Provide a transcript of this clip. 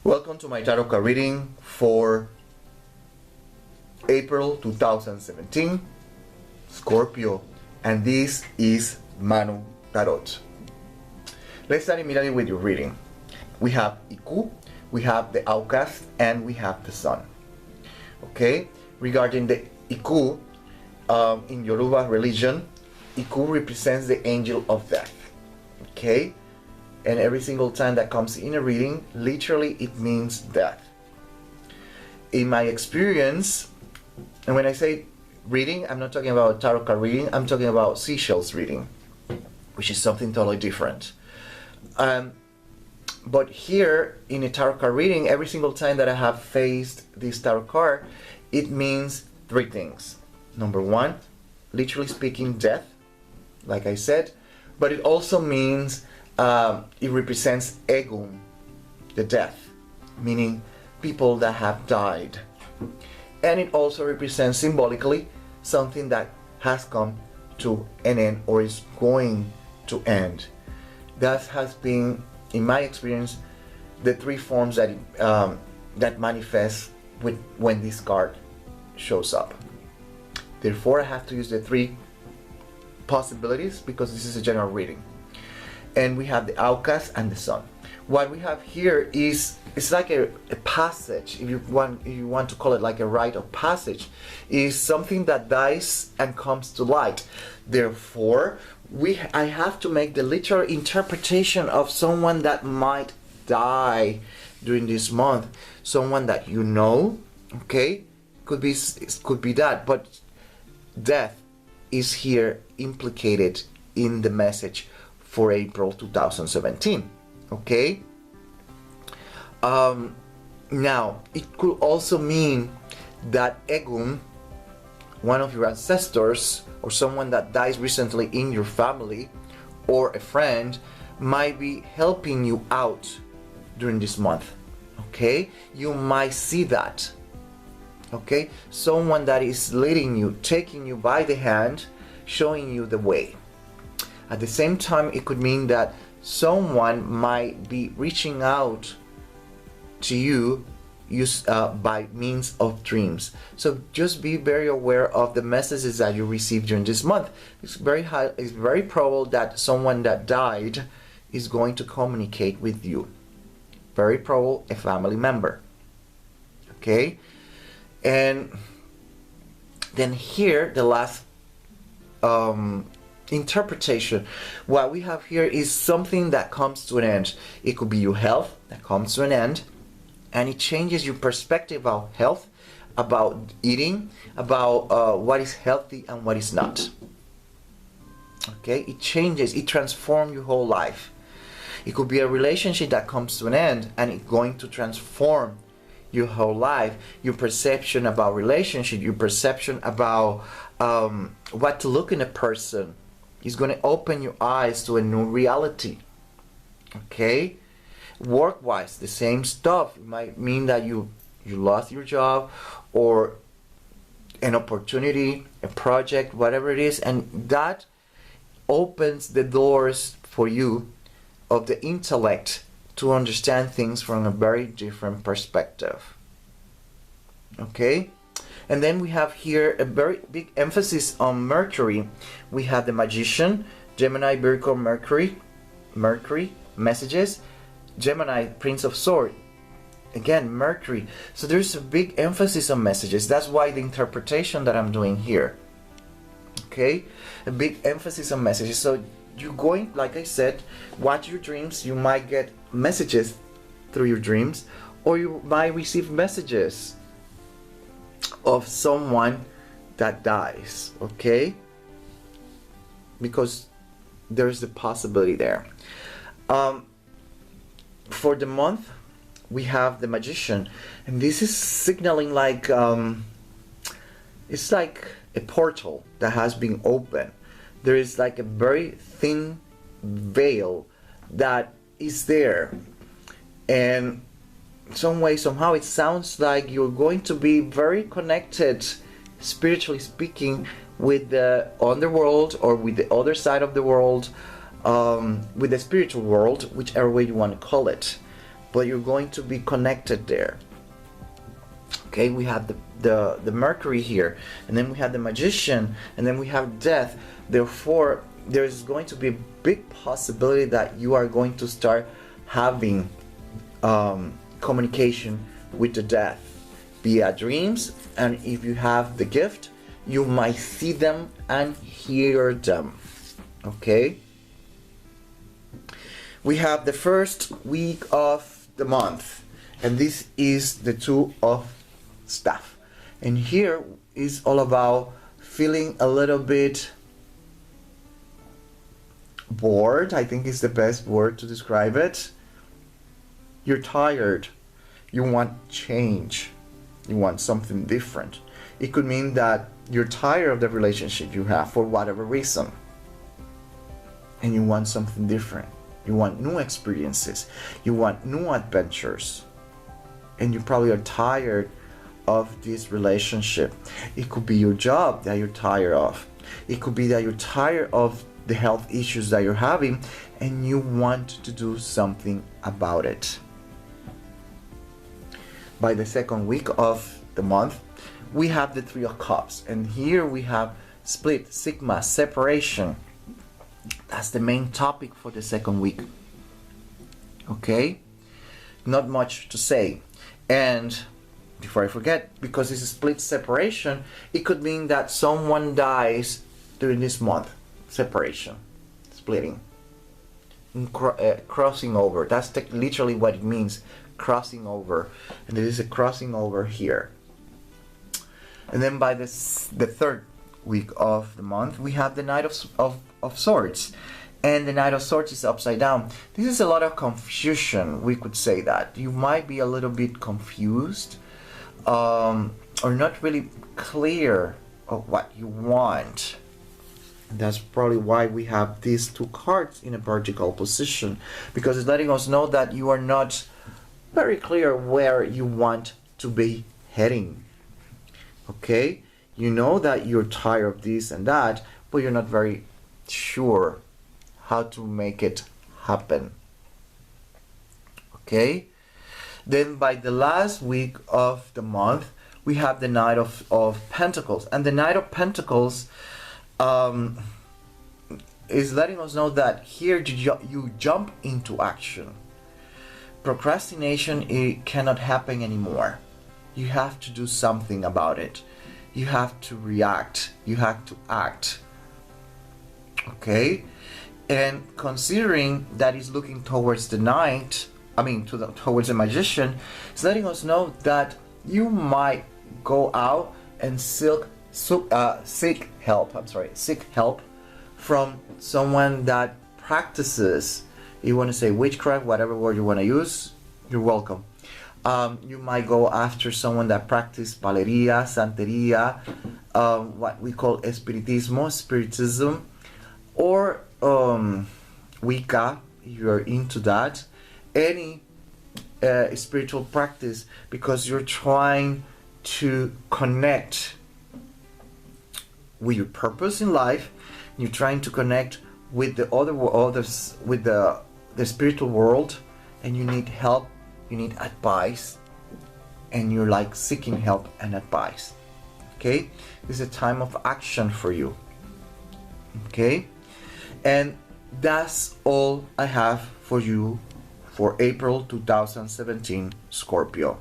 Welcome to my tarot card reading for April 2017, Scorpio, and this is Manu Tarot. Let's start immediately with your reading. We have Iku, we have the outcast, and we have the sun. Okay, regarding the Iku, in Yoruba religion, Iku represents the angel of death. Okay, and every single time that comes in a reading, literally it means death. In my experience, and when I say reading, I'm not talking about tarot card reading, I'm talking about seashells reading, which is something totally different. But here in a tarot card reading, every single time that I have faced this tarot card, it means three things. Number one, literally speaking, death, like I said, but it also means it represents egum, the death, meaning people that have died. And it also represents symbolically something that has come to an end or is going to end. That has been, in my experience, the three forms that that manifest when this card shows up. Therefore, I have to use the three possibilities because this is a general reading. And we have the outcast and the sun. What we have here is, it's like a passage, if you want to call it like a rite of passage, is something that dies and comes to light. Therefore, I have to make the literal interpretation of someone that might die during this month, someone that you know, okay, could be that, but death is here implicated in the message for April 2017. Okay. Now it could also mean that Egum, one of your ancestors or someone that dies recently in your family or a friend, might be helping you out during this month. Okay, you might see that. Okay, someone that is leading you, taking you by the hand, showing you the way. At the same time, it could mean that someone might be reaching out to you by means of dreams. So just be very aware of the messages that you receive during this month. It's very probable that someone that died is going to communicate with you. Very probable a family member. Okay? And then here, the last interpretation, what we have here is something that comes to an end. It could be your health that comes to an end, and it changes your perspective about health, about eating, about what is healthy and what is not. Okay, it changes, it transforms your whole life. It could be a relationship that comes to an end and it's going to transform your whole life, your perception about relationship, your perception about what to look in a person. Is going to open your eyes to a new reality. Okay, work-wise, the same stuff. It might mean that you lost your job or an opportunity, a project, whatever it is, and that opens the doors for you of the intellect to understand things from a very different perspective. Okay. And then we have here a very big emphasis on Mercury. We have the Magician, Gemini, Virgo, Mercury, messages, Gemini, Prince of Swords, again Mercury. So there's a big emphasis on messages. That's why the interpretation that I'm doing here. Okay, a big emphasis on messages. So you're going, like I said, watch your dreams. You might get messages through your dreams, or you might receive messages of someone that dies, okay? Because there's the possibility there. For the month, we have the Magician, and this is signaling like it's like a portal that has been opened. There is like a very thin veil that is there, and some way, somehow, it sounds like you're going to be very connected, spiritually speaking, with the underworld or with the other side of the world, with the spiritual world, whichever way you want to call it. but you're going to be connected there. Okay, we have the Mercury here, and then we have the Magician, and then we have Death. Therefore, there's going to be a big possibility that you are going to start having communication with the Death via dreams, and if you have the gift, you might see them and hear them. Okay, we have the first week of the month, and this is the Two of Staff, and here is all about feeling a little bit bored. I think is the best word to describe it. You're tired, you want change, you want something different. It could mean that you're tired of the relationship you have for whatever reason, and you want something different. You want new experiences, you want new adventures, and you probably are tired of this relationship. It could be your job that you're tired of. It could be that you're tired of the health issues that you're having, and you want to do something about it. By the second week of the month, we have the Three of Cups, and here we have split, sigma, separation. That's the main topic for the second week. Okay, not much to say. And before I forget, because it's a split separation, it could mean that someone dies during this month. Separation, splitting, crossing over. That's literally what it means, crossing over. And there is a crossing over here. And then by the third week of the month, we have the Knight of Swords. And the Knight of Swords is upside down. This is a lot of confusion, we could say that. You might be a little bit confused, or not really clear of what you want. That's probably why we have these two cards in a vertical position, because it's letting us know that you are not very clear where you want to be heading. Okay, you know that you're tired of this and that, but you're not very sure how to make it happen. Okay, then by the last week of the month, we have the Knight of Pentacles, and the Knight of Pentacles is letting us know that here you jump into action. Procrastination, it cannot happen anymore. You have to do something about it. You have to react. You have to act. Okay? And considering that he's looking towards the Knight, towards the Magician, it's letting us know that you might go out and seek help from someone that practices, you want to say witchcraft, whatever word you want to use, you're welcome. You might go after someone that practices Valeria, Santeria, what we call spiritism, or Wicca, if you're into that, any spiritual practice, because you're trying to connect with your purpose in life. You're trying to connect with the with the spiritual world, and you need help, you need advice, and you're like seeking help and advice. Okay, this is a time of action for you. Okay, and that's all I have for you for April 2017, Scorpio.